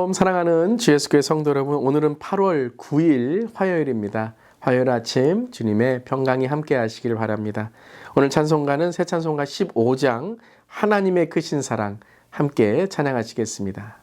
샬롬 사랑하는 주 예수교회 성도 여러분, 오늘은 8월 9일 화요일입니다. 화요일 아침 주님의 평강이 함께 하시길 바랍니다. 오늘 찬송가는 새 찬송가 15장 하나님의 크신 사랑 함께 찬양하시겠습니다.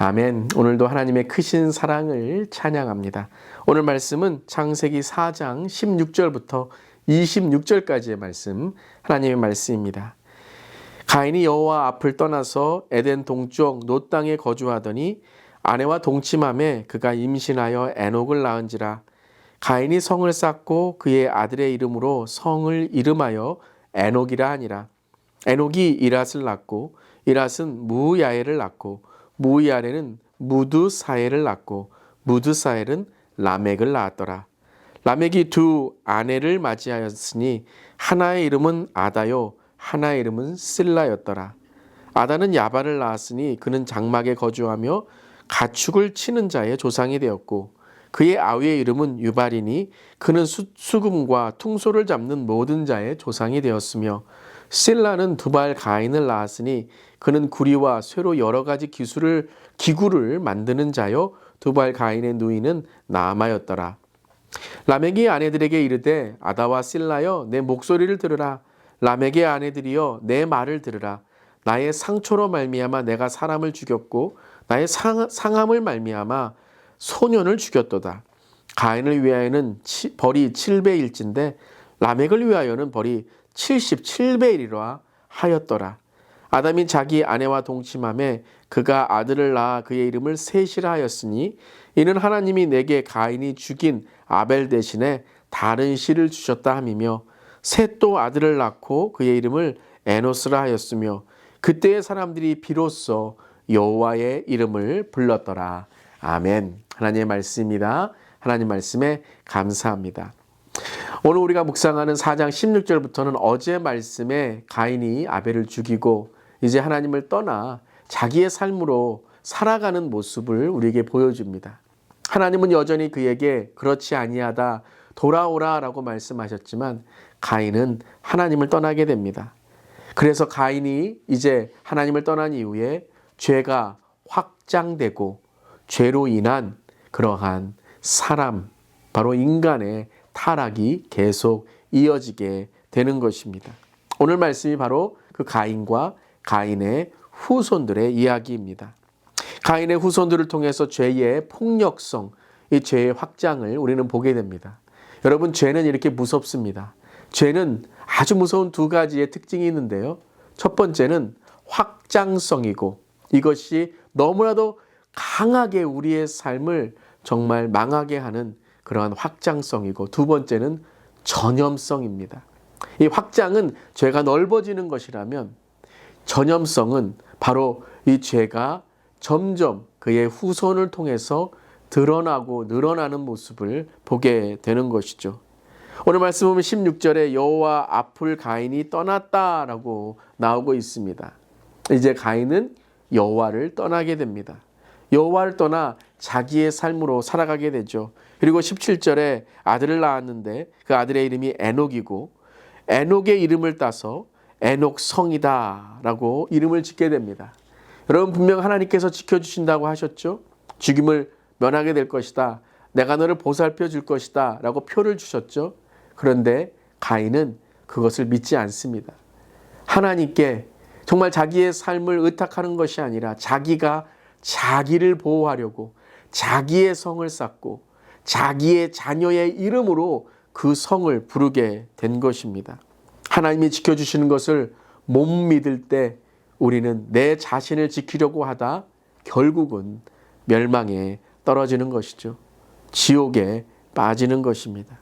아멘. 오늘도 하나님의 크신 사랑을 찬양합니다. 오늘 말씀은 창세기 4장 16절부터 26절까지의 말씀, 하나님의 말씀입니다. 가인이 여호와 앞을 떠나서 에덴 동쪽 놋 땅에 거주하더니 아내와 동침함에 그가 임신하여 에녹을 낳은지라. 가인이 성을 쌓고 그의 아들의 이름으로 성을 이름하여 에녹이라 하니라. 에녹이 이랏을 낳고 이랏은 무야엘을 낳고 무야엘은 무드사엘을 낳고 무드사엘은 라멕을 낳았더라. 라멕이 두 아내를 맞이하였으니 하나의 이름은 아다요 하나의 이름은 실라였더라. 아다는 야발을 낳았으니 그는 장막에 거주하며 가축을 치는 자의 조상이 되었고 그의 아우의 이름은 유발이니 그는 수금과 퉁소를 잡는 모든 자의 조상이 되었으며 실라는 두발 가인을 낳았으니 그는 구리와 쇠로 여러 가지 기구를 만드는 자요 두발 가인의 누이는 나아마였더라. 라멕이 아내들에게 이르되 아다와 실라여 내 목소리를 들으라. 라멕의 아내들이여 내 말을 들으라. 나의 상처로 말미암아 내가 사람을 죽였고 나의 상함을 말미암아 소년을 죽였도다. 가인을 위하여는 벌이 7배일진데 라멕을 위하여는 벌이 77배이리라 하였더라. 아담이 자기 아내와 동침함에 그가 아들을 낳아 그의 이름을 셋이라 하였으니 이는 하나님이 내게 가인이 죽인 아벨 대신에 다른 씨를 주셨다 함이며 셋도 아들을 낳고 그의 이름을 에노스라 하였으며 그때의 사람들이 비로소 여호와의 이름을 불렀더라. 아멘. 하나님의 말씀입니다. 하나님 말씀에 감사합니다. 오늘 우리가 묵상하는 4장 16절부터는 어제 말씀에 가인이 아벨을 죽이고 이제 하나님을 떠나 자기의 삶으로 살아가는 모습을 우리에게 보여줍니다. 하나님은 여전히 그에게 그렇지 아니하다 돌아오라 라고 말씀하셨지만 가인은 하나님을 떠나게 됩니다. 그래서 가인이 이제 하나님을 떠난 이후에 죄가 확장되고 죄로 인한 그러한 사람, 바로 인간의 타락이 계속 이어지게 되는 것입니다. 오늘 말씀이 바로 그 가인과 가인의 후손들의 이야기입니다. 가인의 후손들을 통해서 죄의 폭력성, 이 죄의 확장을 우리는 보게 됩니다. 여러분, 죄는 이렇게 무섭습니다. 죄는 아주 무서운 두 가지의 특징이 있는데요. 첫 번째는 확장성이고 이것이 너무나도 강하게 우리의 삶을 정말 망하게 하는 그러한 확장성이고 두 번째는 전염성입니다. 이 확장은 죄가 넓어지는 것이라면 전염성은 바로 이 죄가 점점 그의 후손을 통해서 드러나고 늘어나는 모습을 보게 되는 것이죠. 오늘 말씀 보면 16절에 여호와 앞을 가인이 떠났다라고 나오고 있습니다. 이제 가인은 여호와를 떠나게 됩니다. 여호와를 떠나 자기의 삶으로 살아가게 되죠. 그리고 17절에 아들을 낳았는데 그 아들의 이름이 에녹이고 에녹의 이름을 따서 에녹성이다 라고 이름을 짓게 됩니다. 여러분, 분명 하나님께서 지켜주신다고 하셨죠. 죽임을 면하게 될 것이다. 내가 너를 보살펴 줄 것이다 라고 표를 주셨죠. 그런데 가인은 그것을 믿지 않습니다. 하나님께 정말 자기의 삶을 의탁하는 것이 아니라 자기가 자기를 보호하려고 자기의 성을 쌓고 자기의 자녀의 이름으로 그 성을 부르게 된 것입니다. 하나님이 지켜주시는 것을 못 믿을 때 우리는 내 자신을 지키려고 하다 결국은 멸망에 떨어지는 것이죠. 지옥에 빠지는 것입니다.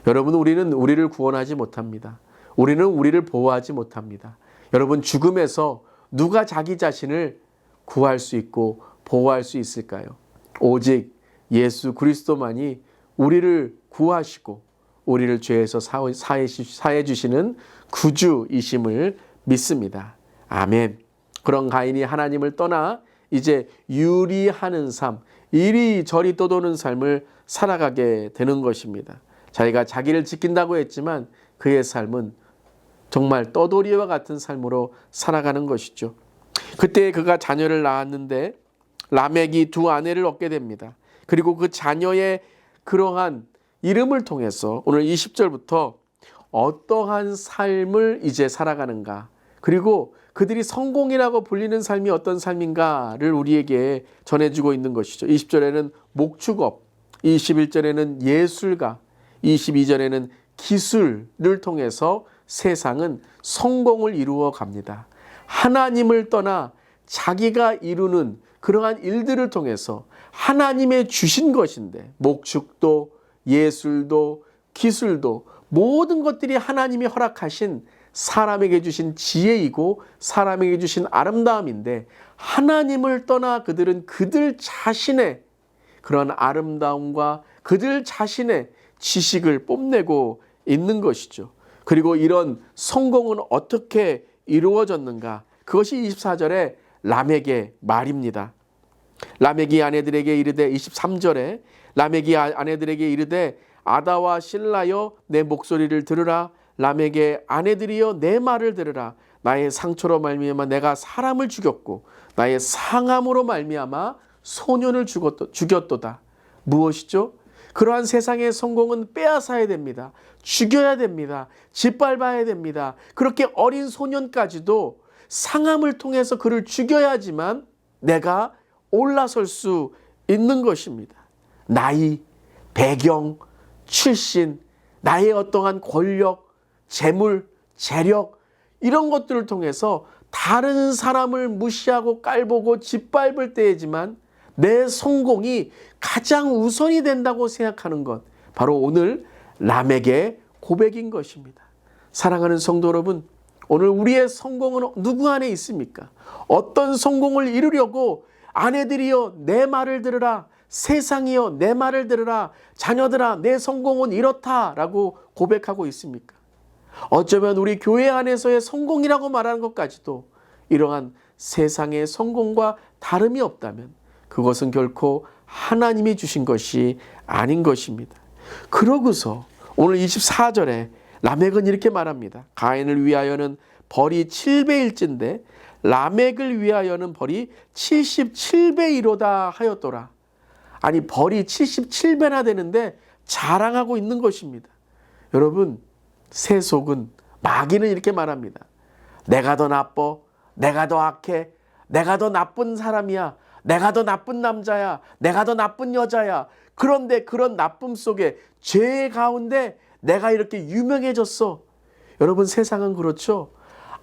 여러분, 우리는 우리를 구원하지 못합니다. 우리는 우리를 보호하지 못합니다. 여러분, 죽음에서 누가 자기 자신을 구할 수 있고 보호할 수 있을까요? 오직 예수 그리스도만이 우리를 구하시고 우리를 죄에서 사해 주시는 구주이심을 믿습니다. 아멘. 그런 가인이 하나님을 떠나 이제 유리하는 삶, 이리저리 떠도는 삶을 살아가게 되는 것입니다. 자기가 자기를 지킨다고 했지만 그의 삶은 정말 떠돌이와 같은 삶으로 살아가는 것이죠. 그때 그가 자녀를 낳았는데 라멕이 두 아내를 얻게 됩니다. 그리고 그 자녀의 그러한 이름을 통해서 오늘 20절부터 어떠한 삶을 이제 살아가는가, 그리고 그들이 성공이라고 불리는 삶이 어떤 삶인가를 우리에게 전해주고 있는 것이죠. 20절에는 목축업, 21절에는 예술가, 22절에는 기술을 통해서 세상은 성공을 이루어 갑니다. 하나님을 떠나 자기가 이루는 그러한 일들을 통해서 하나님의 주신 것인데, 목축도 예술도 기술도 모든 것들이 하나님이 허락하신 사람에게 주신 지혜이고 사람에게 주신 아름다움인데, 하나님을 떠나 그들은 그들 자신의 그런 아름다움과 그들 자신의 지식을 뽐내고 있는 것이죠. 그리고 이런 성공은 어떻게 이루어졌는가? 그것이 24절에 라멕의 말입니다. 라멕이 아내들에게 이르되, 23절에 라멕이 아내들에게 이르되 아다와 실라여 내 목소리를 들으라. 라멕의 아내들이여 내 말을 들으라. 나의 상처로 말미암아 내가 사람을 죽였고 나의 상함으로 말미암아 소년을 죽였도다. 무엇이죠? 그러한 세상의 성공은 빼앗아야 됩니다. 죽여야 됩니다. 짓밟아야 됩니다. 그렇게 어린 소년까지도 상함을 통해서 그를 죽여야지만 내가 올라설 수 있는 것입니다. 나이, 배경, 출신, 나의 어떠한 권력, 재물, 재력, 이런 것들을 통해서 다 다른 사람을 무시하고 깔보고 짓밟을 때이지만 내 성공이 가장 우선이 된다고 생각하는 것, 바로 오늘 람에게 고백인 것입니다. 사랑하는 성도 여러분, 오늘 우리의 성공은 누구 안에 있습니까? 어떤 성공을 이루려고 아내들이여 내 말을 들으라, 세상이여 내 말을 들으라, 자녀들아 내 성공은 이렇다 라고 고백하고 있습니까? 어쩌면 우리 교회 안에서의 성공이라고 말하는 것까지도 이러한 세상의 성공과 다름이 없다면 그것은 결코 하나님이 주신 것이 아닌 것입니다. 그러고서 오늘 24절에 라멕은 이렇게 말합니다. 가인을 위하여는 벌이 7배일진데 라멕을 위하여는 벌이 77배이로다 하였더라. 아니 벌이 77배나 되는데 자랑하고 있는 것입니다. 여러분, 세속은, 마귀는 이렇게 말합니다. 내가 더 나빠, 내가 더 악해, 내가 더 나쁜 사람이야, 내가 더 나쁜 남자야, 내가 더 나쁜 여자야. 그런데 그런 나쁨 속에, 죄 가운데 내가 이렇게 유명해졌어. 여러분, 세상은 그렇죠.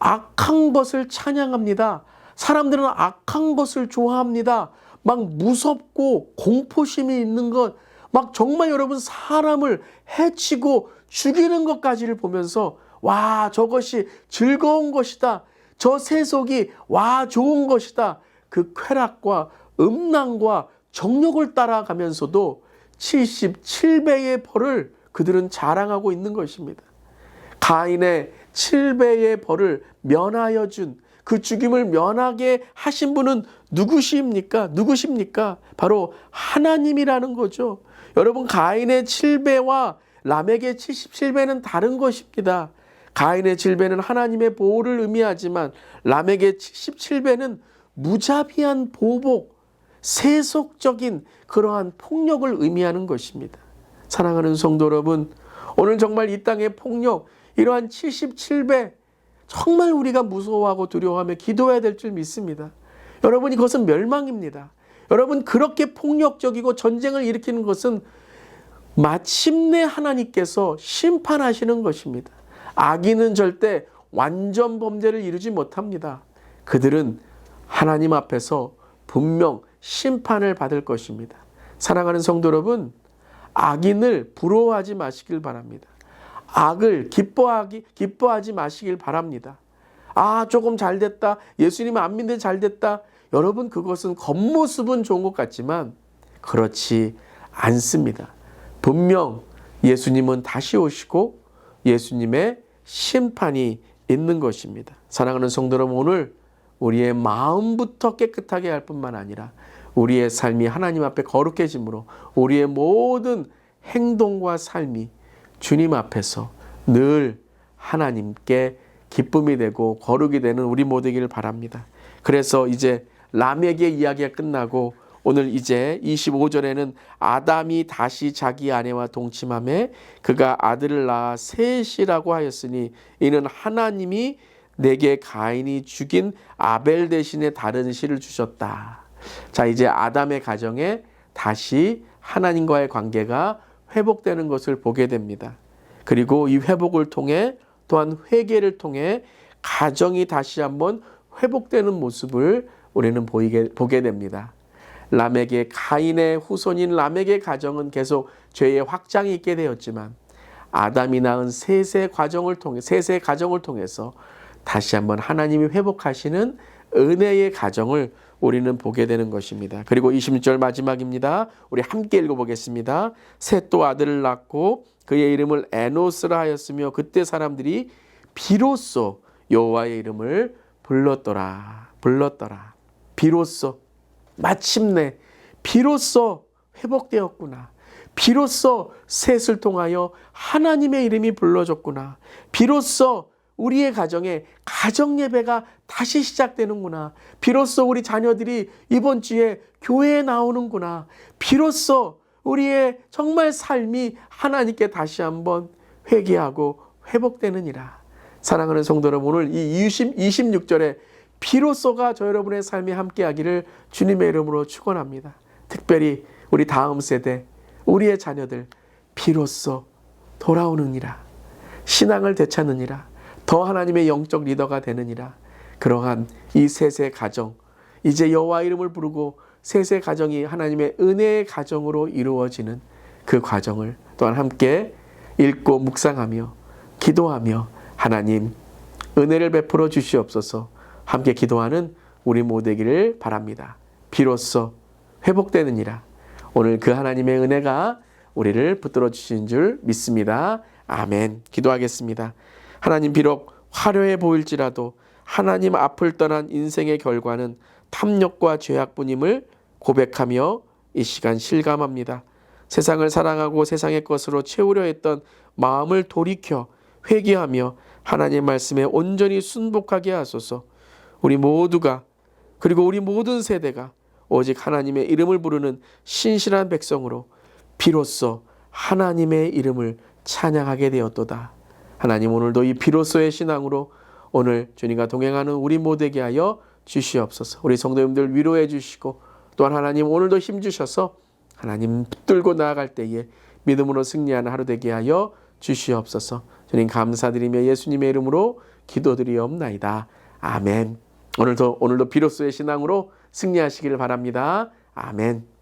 악한 것을 찬양합니다. 사람들은 악한 것을 좋아합니다. 막 무섭고 공포심이 있는 것, 막 정말 여러분 사람을 해치고 죽이는 것까지를 보면서 와, 저것이 즐거운 것이다. 저 세속이 와, 좋은 것이다. 그 쾌락과 음란과 정욕을 따라가면서도 77배의 벌을 그들은 자랑하고 있는 것입니다. 가인의 7배의 벌을 면하여 준, 그 죽임을 면하게 하신 분은 누구십니까? 바로 하나님이라는 거죠. 여러분, 가인의 7배와 라멕의 77배는 다른 것입니다. 가인의 7배는 하나님의 보호를 의미하지만 라멕의 77배는 무자비한 보복, 세속적인 그러한 폭력을 의미하는 것입니다. 사랑하는 성도 여러분, 오늘 정말 이 땅의 폭력, 이러한 77배, 정말 우리가 무서워하고 두려워하며 기도해야 될 줄 믿습니다. 여러분, 이것은 멸망입니다. 여러분, 그렇게 폭력적이고 전쟁을 일으키는 것은 마침내 하나님께서 심판하시는 것입니다. 악인은 절대 완전 범죄를 이루지 못합니다. 그들은 하나님 앞에서 분명 심판을 받을 것입니다. 사랑하는 성도 여러분, 악인을 부러워하지 마시길 바랍니다. 악을 기뻐하지 마시길 바랍니다. 아, 조금 잘 됐다. 예수님 안 믿는데 잘 됐다. 여러분, 그것은 겉모습은 좋은 것 같지만 그렇지 않습니다. 분명 예수님은 다시 오시고 예수님의 심판이 있는 것입니다. 사랑하는 성도 여러분, 오늘 우리의 마음부터 깨끗하게 할 뿐만 아니라 우리의 삶이 하나님 앞에 거룩해짐으로 우리의 모든 행동과 삶이 주님 앞에서 늘 하나님께 기쁨이 되고 거룩이 되는 우리 모두이길 바랍니다. 그래서 이제 라멕의 이야기가 끝나고 오늘 이제 25절에는 아담이 다시 자기 아내와 동침하매 그가 아들을 낳아 셋이라고 하였으니 이는 하나님이 내게 가인이 죽인 아벨 대신에 다른 씨를 주셨다. 자, 이제 아담의 가정에 다시 하나님과의 관계가 회복되는 것을 보게 됩니다. 그리고 이 회복을 통해 또한 회개를 통해 가정이 다시 한번 회복되는 모습을 우리는 보게 됩니다. 라멕의 가인의 후손인 라멕의 가정은 계속 죄의 확장이 있게 되었지만 아담이 낳은 셋의 가정을 통해서 다시 한번 하나님이 회복하시는 은혜의 가정을 우리는 보게 되는 것입니다. 그리고 26절 마지막입니다. 우리 함께 읽어보겠습니다. 셋도 아들을 낳고 그의 이름을 에노스라 하였으며 그때 사람들이 비로소 여호와의 이름을 불렀더라. 비로소, 마침내 비로소 회복되었구나. 비로소 셋을 통하여 하나님의 이름이 불러졌구나. 비로소 우리의 가정에 가정 예배가 다시 시작되는구나. 비로소 우리 자녀들이 이번 주에 교회에 나오는구나. 비로소 우리의 정말 삶이 하나님께 다시 한번 회개하고 회복되느니라. 사랑하는 성도 여러분, 오늘 이 26절에 비로소가 저 여러분의 삶에 함께하기를 주님의 이름으로 축원합니다. 특별히 우리 다음 세대, 우리의 자녀들 비로소 돌아오느니라. 신앙을 되찾느니라. 더 하나님의 영적 리더가 되느니라. 그러한 이 셋의 가정, 이제 여호와 이름을 부르고 셋의 가정이 하나님의 은혜의 가정으로 이루어지는 그 과정을 또한 함께 읽고 묵상하며 기도하며 하나님 은혜를 베풀어 주시옵소서 함께 기도하는 우리 모두이기를 바랍니다. 비로소 회복되느니라. 오늘 그 하나님의 은혜가 우리를 붙들어 주신 줄 믿습니다. 아멘. 기도하겠습니다. 하나님 비록 화려해 보일지라도 하나님 앞을 떠난 인생의 결과는 탐욕과 죄악뿐임을 고백하며 이 시간 실감합니다. 세상을 사랑하고 세상의 것으로 채우려 했던 마음을 돌이켜 회개하며 하나님 말씀에 온전히 순복하게 하소서. 우리 모두가 그리고 우리 모든 세대가 오직 하나님의 이름을 부르는 신실한 백성으로 비로소 하나님의 이름을 찬양하게 되었도다. 하나님 오늘도 이 비로소의 신앙으로 오늘 주님과 동행하는 우리 모두에게 하여 주시옵소서. 우리 성도님들 위로해 주시고 또한 하나님 오늘도 힘주셔서 하나님 붙들고 나아갈 때에 믿음으로 승리하는 하루 되게 하여 주시옵소서. 주님 감사드리며 예수님의 이름으로 기도드리옵나이다. 아멘. 오늘도 비로소의 신앙으로 승리하시기를 바랍니다. 아멘.